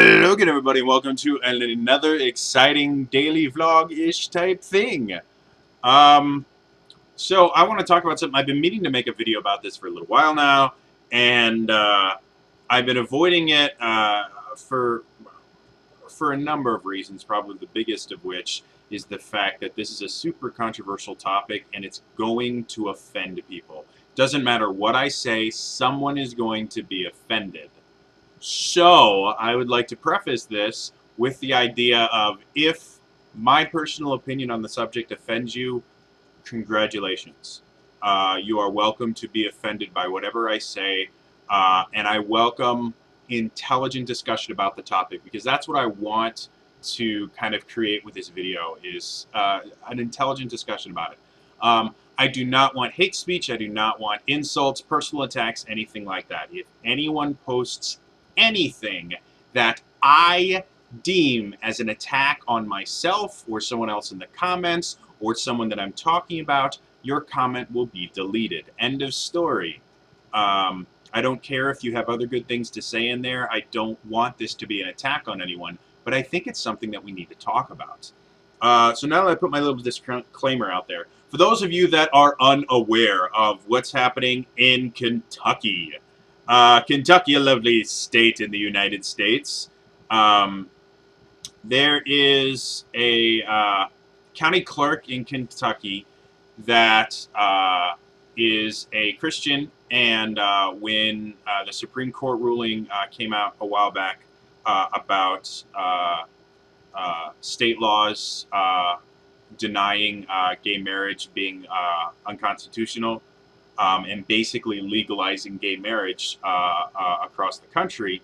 Hello again, everybody, and welcome to another exciting daily vlog-ish type thing. Um, so I want to talk about something. I've been meaning to make a video about this for a little while now, and I've been avoiding it for a number of reasons, probably the biggest of which is the fact that this is a super controversial topic, and it's going to offend people. Doesn't matter what I say, someone is going to be offended. So, I would like to preface this with the idea of if my personal opinion on the subject offends you, congratulations. You are welcome to be offended by whatever I say, and I welcome intelligent discussion about the topic because that's what I want to kind of create with this video is an intelligent discussion about it. I do not want hate speech. I do not want insults, personal attacks, anything like that. If anyone posts anything that I deem as an attack on myself or someone else in the comments or someone that I'm talking about, your comment will be deleted. End of story. I don't care if you have other good things to say in there. I don't want this to be an attack on anyone, but I think it's something that we need to talk about. So now that I put my little disclaimer out there, for those of you that are unaware of what's happening in Kentucky, Kentucky, a lovely state in the United States, there is a county clerk in Kentucky that is a Christian, and when the Supreme Court ruling came out a while back about state laws denying gay marriage being unconstitutional and basically legalizing gay marriage across the country,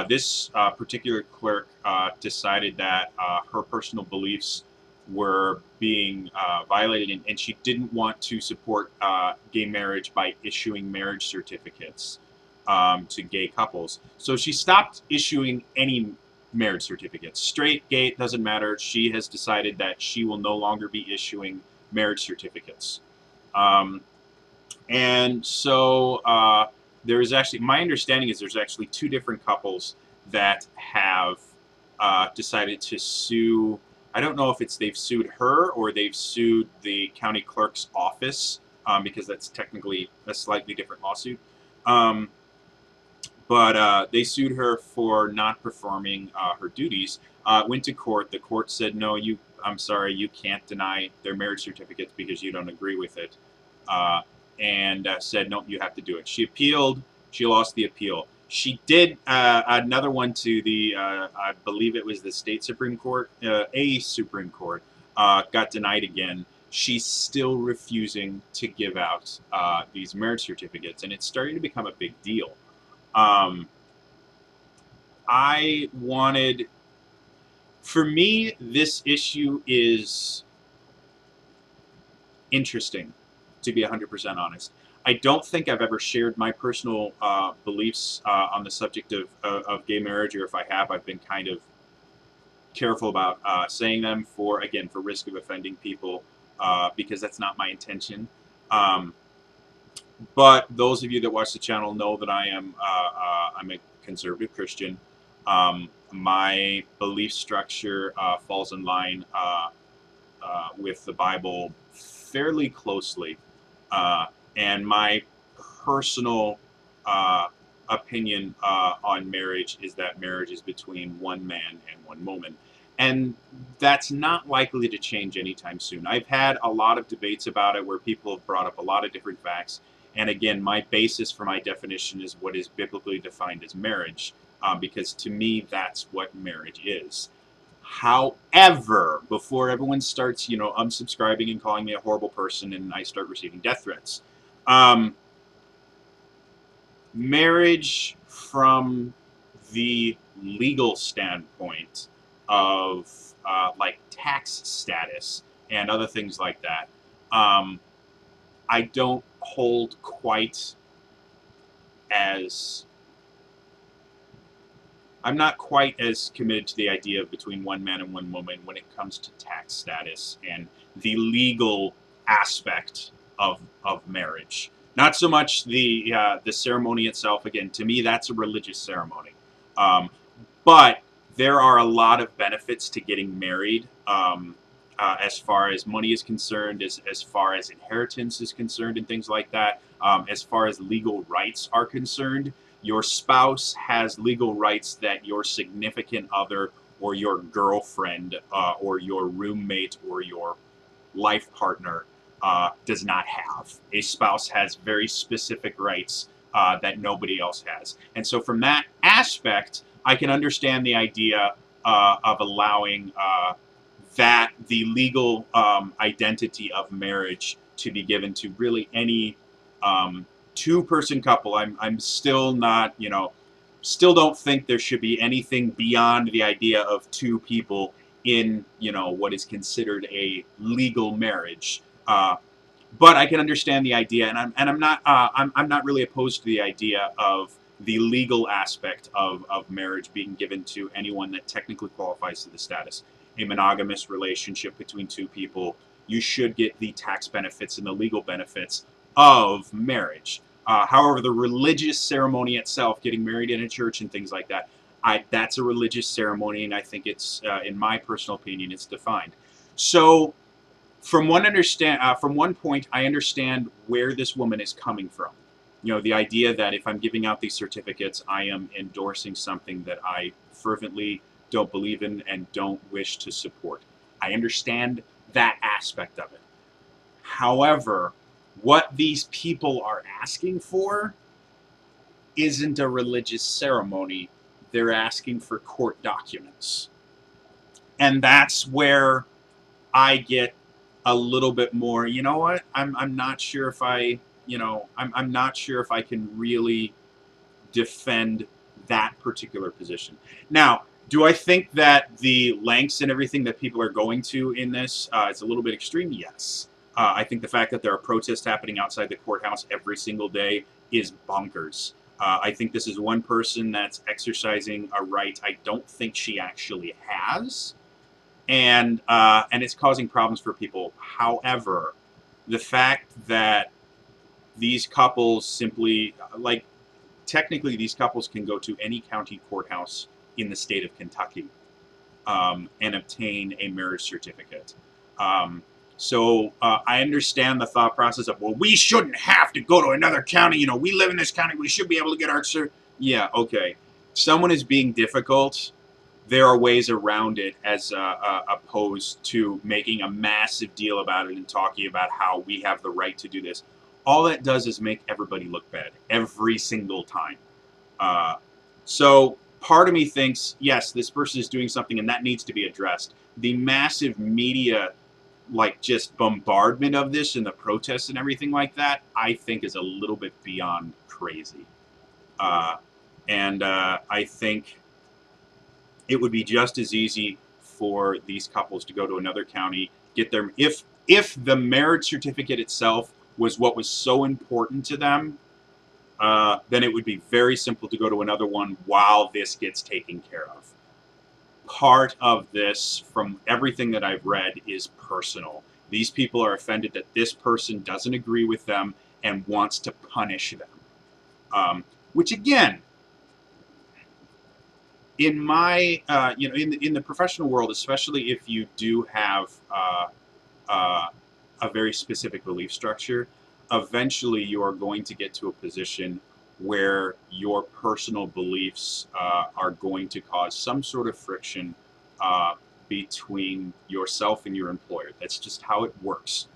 this particular clerk decided that her personal beliefs were being violated, and she didn't want to support gay marriage by issuing marriage certificates to gay couples. So she stopped issuing any marriage certificates. Straight, gay, it doesn't matter. She has decided that she will no longer be issuing marriage certificates. And so there is actually, my understanding is there's actually two different couples that have decided to sue. I don't know if it's they've sued her or they've sued the county clerk's office because that's technically a slightly different lawsuit. But they sued her for not performing her duties. Went to court. The court said, no, I'm sorry, you can't deny their marriage certificates because you don't agree with it. And said, nope, you have to do it. She appealed. She lost the appeal. She did another one to the, I believe it was the state Supreme Court, a Supreme Court, got denied again. She's still refusing to give out these marriage certificates, and it's starting to become a big deal. I wanted, for me, this issue is interesting, to be 100% honest. I don't think I've ever shared my personal beliefs on the subject of gay marriage, or if I have, I've been kind of careful about saying them for, again, for risk of offending people, because that's not my intention. But those of you that watch the channel know that I'm a conservative Christian. My belief structure falls in line with the Bible fairly closely. And my personal opinion on marriage is that marriage is between one man and one woman. And that's not likely to change anytime soon. I've had a lot of debates about it where people have brought up a lot of different facts. And again, my basis for my definition is what is biblically defined as marriage, because to me, that's what marriage is. However, before everyone starts, unsubscribing and calling me a horrible person and I start receiving death threats, marriage from the legal standpoint of like tax status and other things like that, I don't hold quite as, I'm not quite as committed to the idea of between one man and one woman when it comes to tax status and the legal aspect of marriage. Not so much the ceremony itself. Again, to me, that's a religious ceremony. But there are a lot of benefits to getting married, as far as money is concerned, as far as inheritance is concerned, and things like that. As far as legal rights are concerned, your spouse has legal rights that your significant other or your girlfriend or your roommate or your life partner does not have. A spouse has very specific rights that nobody else has. And so, from that aspect, I can understand the idea of allowing that the legal identity of marriage to be given to really any two-person couple. I'm still not, still don't think there should be anything beyond the idea of two people in, what is considered a legal marriage. But I can understand the idea, and I'm not I'm not really opposed to the idea of the legal aspect of marriage being given to anyone that technically qualifies to the status. A monogamous relationship between two people, you should get the tax benefits and the legal benefits of marriage. However, the religious ceremony itself, getting married in a church and things like that, that's a religious ceremony, and I think it's, in my personal opinion, it's defined. So from one point, I understand where this woman is coming from. The idea that if I'm giving out these certificates, I am endorsing something that I fervently don't believe in and don't wish to support. I understand that aspect of it. However, what these people are asking for isn't a religious ceremony. They're asking for court documents. And that's where I get a little bit more, you know what? I'm not sure if I'm not sure if I can really defend that particular position. Now, do I think that the lengths and everything that people are going to in this is a little bit extreme? Yes. I think the fact that there are protests happening outside the courthouse every single day is bonkers. I think this is one person that's exercising a right I don't think she actually has, and it's causing problems for people. However, the fact that these couples simply, like, technically these couples can go to any county courthouse in the state of Kentucky and obtain a marriage certificate. So I understand the thought process of, well, we shouldn't have to go to another county. We live in this county. We should be able to get our cert. Yeah, okay. Someone is being difficult. There are ways around it, as opposed to making a massive deal about it and talking about how we have the right to do this. All that does is make everybody look bad every single time. So part of me thinks, yes, this person is doing something and that needs to be addressed. The massive media, just bombardment of this and the protests and everything like that, I think is a little bit beyond crazy. And I think it would be just as easy for these couples to go to another county, get their, if the marriage certificate itself was what was so important to them, then it would be very simple to go to another one while this gets taken care of. Part of this, from everything that I've read, is personal. These people are offended that this person doesn't agree with them and wants to punish them. Which again, in my, in the professional world, especially if you do have a very specific belief structure, eventually you are going to get to a position where your personal beliefs are going to cause some sort of friction between yourself and your employer. That's just how it works.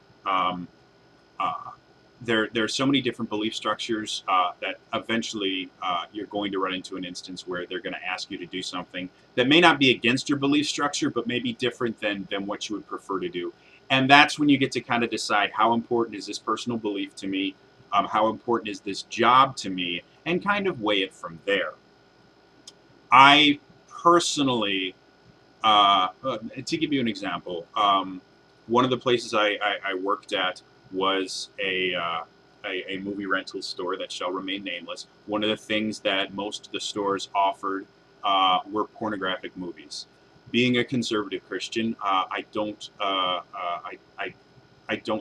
There are so many different belief structures that eventually you're going to run into an instance where they're going to ask you to do something that may not be against your belief structure, but may be different than what you would prefer to do. And that's when you get to kind of decide, how important is this personal belief to me? How important is this job to me? And kind of weigh it from there. I personally, to give you an example, one of the places I worked at was a movie rental store that shall remain nameless. One of the things that most of the stores offered were pornographic movies. Being a conservative Christian, I don't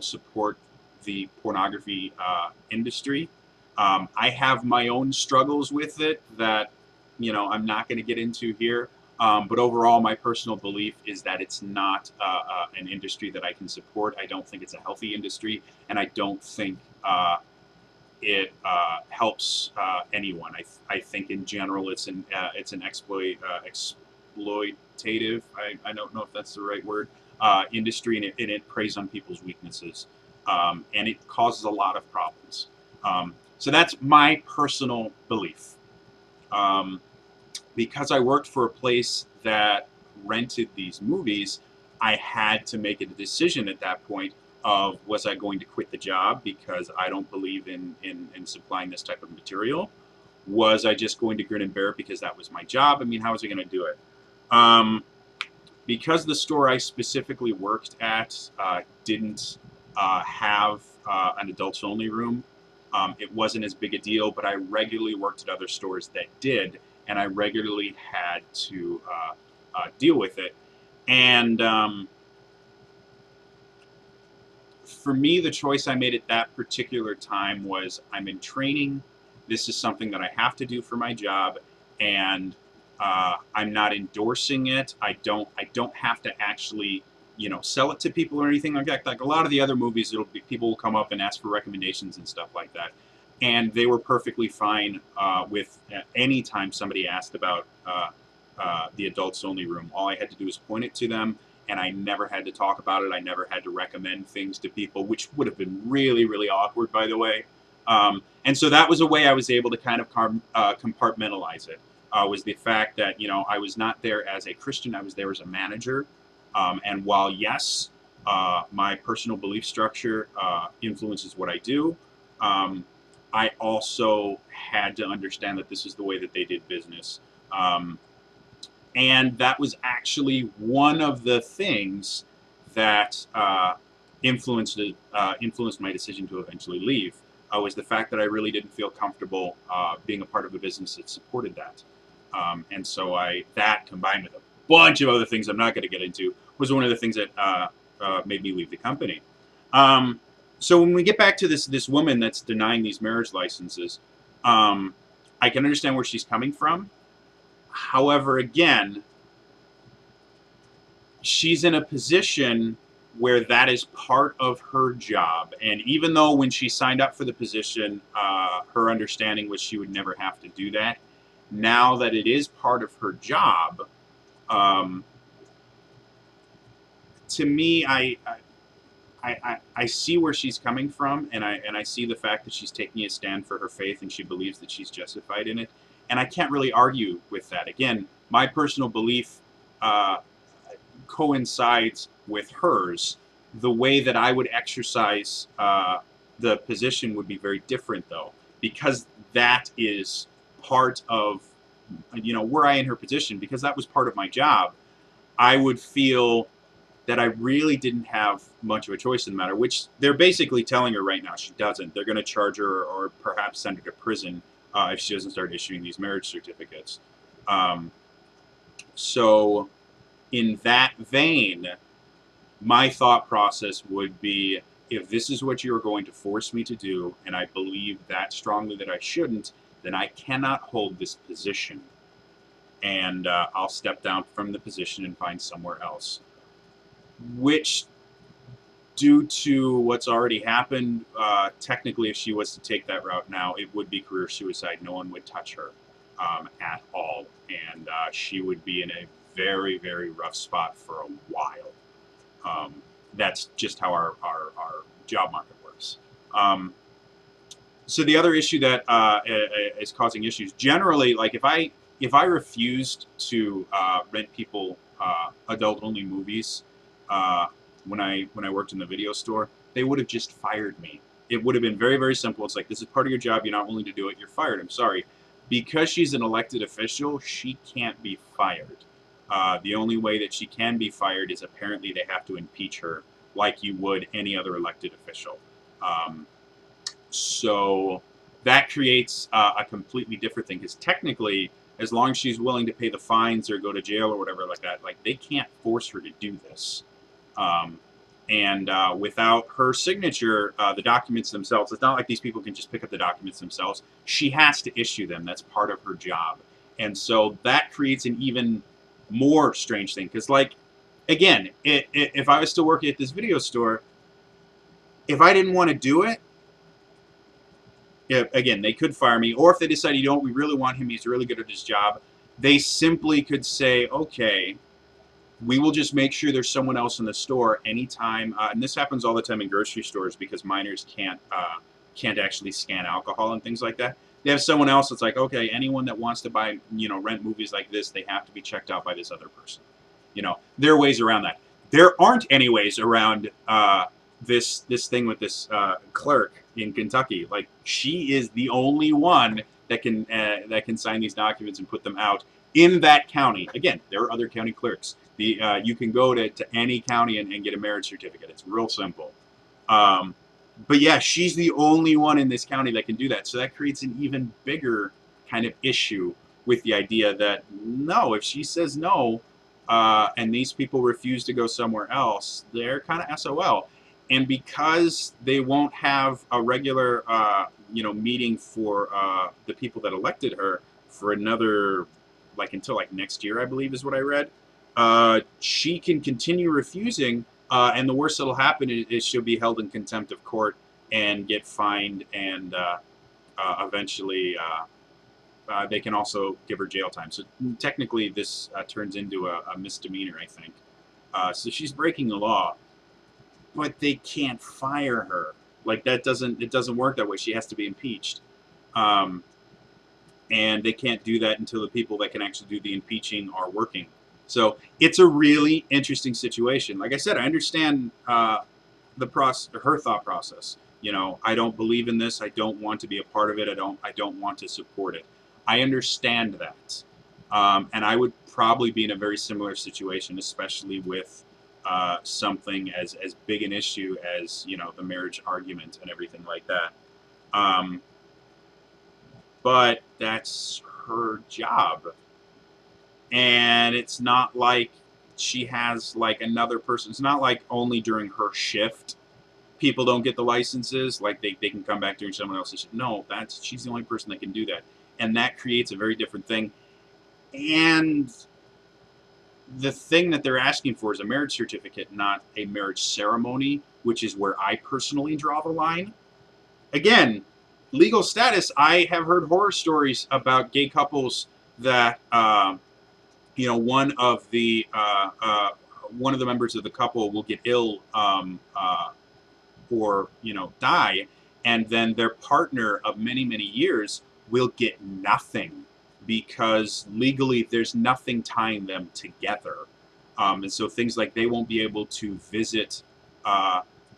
support the pornography industry. I have my own struggles with it that I'm not going to get into here. But overall, my personal belief is that it's not an industry that I can support. I don't think it's a healthy industry, and I don't think it helps anyone. I think in general it's an exploitative. I don't know if that's the right word. Industry, and it preys on people's weaknesses, and it causes a lot of problems. So that's my personal belief. Um, because I worked for a place that rented these movies, I had to make a decision at that point of, was I going to quit the job because I don't believe in supplying this type of material? Was I just going to grin and bear it because that was my job? I mean, how was I going to do it? Um, because the store I specifically worked at didn't have an adults only room, it wasn't as big a deal, but I regularly worked at other stores that did, and I regularly had to deal with it. And for me, the choice I made at that particular time was, I'm in training. This is something that I have to do for my job, and I'm not endorsing it. I don't have to actually, sell it to people or anything like that. Like a lot of the other movies, people will come up and ask for recommendations and stuff like that, and they were perfectly fine with any time somebody asked about the adults only room. All I had to do was point it to them, and I never had to talk about it. I never had to recommend things to people, which would have been really, really awkward, by the way. And so that was a way I was able to kind of compartmentalize it. Was the fact that I was not there as a Christian, I was there as a manager. And while yes, my personal belief structure influences what I do, I also had to understand that this is the way that they did business. And that was actually one of the things that influenced my decision to eventually leave. Was the fact that I really didn't feel comfortable being a part of a business that supported that. And so that combined with a bunch of other things I'm not going to get into was one of the things that made me leave the company. So when we get back to this woman that's denying these marriage licenses, I can understand where she's coming from. However, again, she's in a position where that is part of her job. And even though when she signed up for the position, her understanding was she would never have to do that, now that it is part of her job, to me, I see where she's coming from, and I see the fact that she's taking a stand for her faith and she believes that she's justified in it. And I can't really argue with that. Again, my personal belief coincides with hers. The way that I would exercise the position would be very different, though, because that is part of, were I in her position, because that was part of my job, I would feel that I really didn't have much of a choice in the matter, which they're basically telling her right now she doesn't. They're going to charge her or perhaps send her to prison if she doesn't start issuing these marriage certificates. So in that vein, my thought process would be, if this is what you're going to force me to do, and I believe that strongly that I shouldn't, then I cannot hold this position. And I'll step down from the position and find somewhere else. Which, due to what's already happened, technically if she was to take that route now, it would be career suicide. No one would touch her at all. And she would be in a very, very rough spot for a while. That's just how our job market works. So the other issue that is causing issues, generally, like if I refused to rent people adult-only movies when I worked in the video store, they would have just fired me. It would have been very, very simple. It's like, this is part of your job. You're not willing to do it. You're fired. I'm sorry. Because she's an elected official, she can't be fired. The only way that she can be fired is apparently they have to impeach her like you would any other elected official. So that creates a completely different thing, because technically, as long as she's willing to pay the fines or go to jail or whatever like that, like they can't force her to do this. And without her signature, the documents themselves, it's not like these people can just pick up the documents themselves. She has to issue them. That's part of her job. And so that creates an even more strange thing. Because, like, again, if I was still working at this video store, if I didn't want to do it, again, they could fire me. Or if they decide, we really want him, he's really good at his job, they simply could say, okay, we will just make sure there's someone else in the store anytime. And this happens all the time in grocery stores because minors can't actually scan alcohol and things like that. They have someone else that's like, okay, anyone that wants to buy, rent movies like this, they have to be checked out by this other person. There are ways around that. There aren't any ways around this thing with this clerk in Kentucky. Like, she is the only one that can sign these documents and put them out in that county. Again, there are other county clerks. You can go to any county and get a marriage certificate. It's real simple. But yeah, she's the only one in this county that can do that. So that creates an even bigger kind of issue with the idea that, no, if she says no, and these people refuse to go somewhere else, they're kind of SOL. And because they won't have a regular, meeting for the people that elected her for another, until next year, I believe is what I read, she can continue refusing. And the worst that'll happen is she'll be held in contempt of court and get fined, and eventually they can also give her jail time. So technically, this turns into a misdemeanor, I think. So she's breaking the law, but they can't fire her. It doesn't work that way. She has to be impeached. And they can't do that until the people that can actually do the impeaching are working. So it's a really interesting situation. Like I said, I understand her thought process. I don't believe in this. I don't want to be a part of it. I don't want to support it. I understand that. And I would probably be in a very similar situation, especially with something as big an issue as, the marriage argument and everything like that. But that's her job. And it's not like she has another person. It's not like only during her shift people don't get the licenses. They can come back during someone else's shift. No, she's the only person that can do that. And that creates a very different thing. And the thing that they're asking for is a marriage certificate, not a marriage ceremony, which is where I personally draw the line. Again, legal status, I have heard horror stories about gay couples that one of the members of the couple will get ill or die, and then their partner of many, many years will get nothing because legally there's nothing tying them together. And so things like they won't be able to visit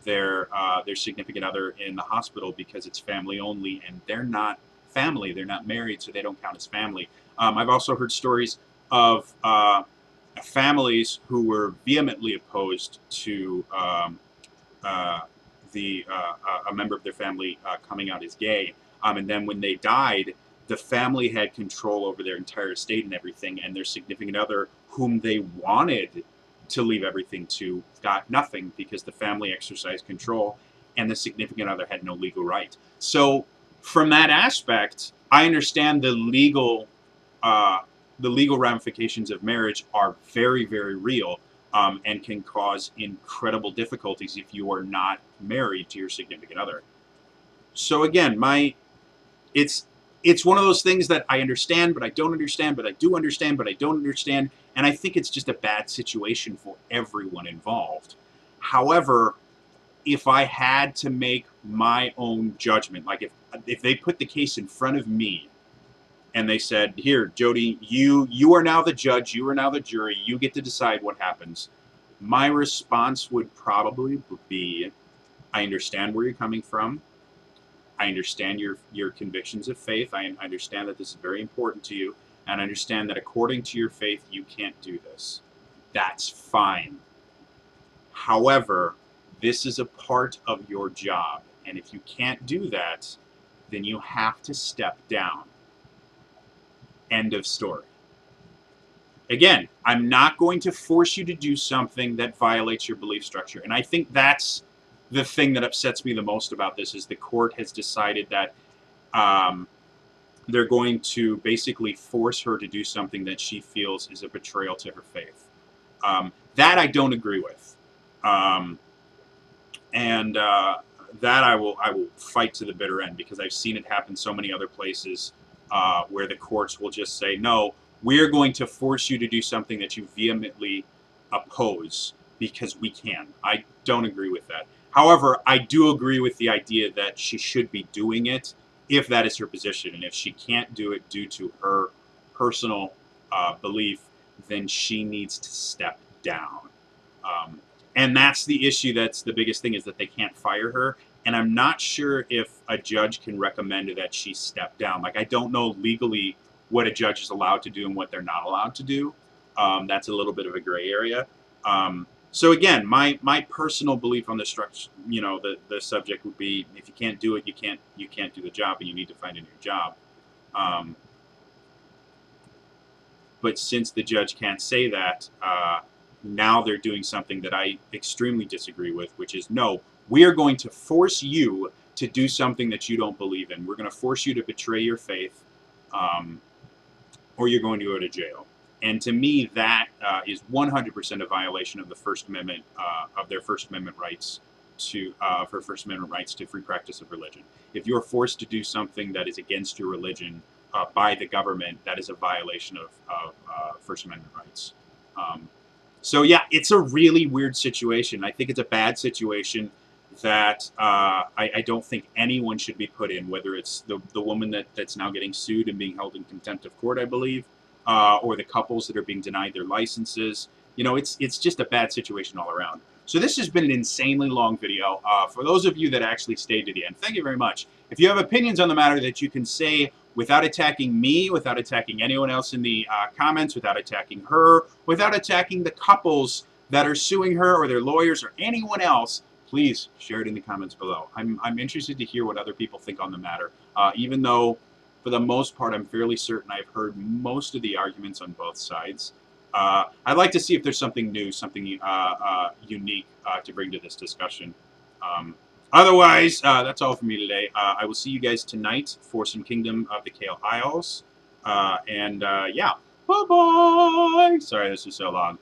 their significant other in the hospital because it's family only, and they're not family. They're not married, so they don't count as family. I've also heard stories of families who were vehemently opposed to a member of their family coming out as gay, and then when they died, the family had control over their entire estate and everything, and their significant other, whom they wanted to leave everything to, got nothing because the family exercised control, and the significant other had no legal right. So, from that aspect, I understand the legal ramifications of marriage are very, very real, and can cause incredible difficulties if you are not married to your significant other. So again, it's one of those things that I understand, but I don't understand, but I do understand, but I don't understand, and I think it's just a bad situation for everyone involved. However, if I had to make my own judgment, if they put the case in front of me and they said, here, Jody, you are now the judge, you are now the jury, you get to decide what happens, my response would probably be, I understand where you're coming from. I understand your convictions of faith. I understand that this is very important to you. And I understand that according to your faith, you can't do this. That's fine. However, this is a part of your job. And if you can't do that, then you have to step down. End of story. Again, I'm not going to force you to do something that violates your belief structure. And I think that's the thing that upsets me the most about this, is the court has decided that they're going to basically force her to do something that she feels is a betrayal to her faith. That I don't agree with, and that I will fight to the bitter end, because I've seen it happen so many other places where the courts will just say, no, we're going to force you to do something that you vehemently oppose because we can. I don't agree with that. However, I do agree with the idea that she should be doing it if that is her position. And if she can't do it due to her personal belief, then she needs to step down. And that's the issue. That's the biggest thing, is that they can't fire her. And I'm not sure if a judge can recommend that she step down. Like, I don't know legally what a judge is allowed to do and what they're not allowed to do. That's a little bit of a gray area. So again, my personal belief on the structure, the subject would be, if you can't do it, you can't do the job, and you need to find a new job. But since the judge can't say that, now they're doing something that I extremely disagree with, which is, no, we are going to force you to do something that you don't believe in. We're going to force you to betray your faith, or you're going to go to jail. And to me, that is 100% a violation of the First Amendment, of their First Amendment rights to First Amendment rights to free practice of religion. If you're forced to do something that is against your religion by the government, that is a violation of First Amendment rights. So yeah, it's a really weird situation. I think it's a bad situation that I don't think anyone should be put in, whether it's the woman that's now getting sued and being held in contempt of court, I believe, or the couples that are being denied their licenses. It's just a bad situation all around. So this has been an insanely long video. For those of you that actually stayed to the end, thank you very much. If you have opinions on the matter that you can say without attacking me, without attacking anyone else in the comments, without attacking her, without attacking the couples that are suing her or their lawyers or anyone else, please share it in the comments below. I'm interested to hear what other people think on the matter, even though for the most part I'm fairly certain I've heard most of the arguments on both sides. I'd like to see if there's something new, something unique to bring to this discussion. Otherwise, that's all for me today. I will see you guys tonight for some Kingdom of the Kale Isles. Yeah, bye-bye! Sorry this was so long.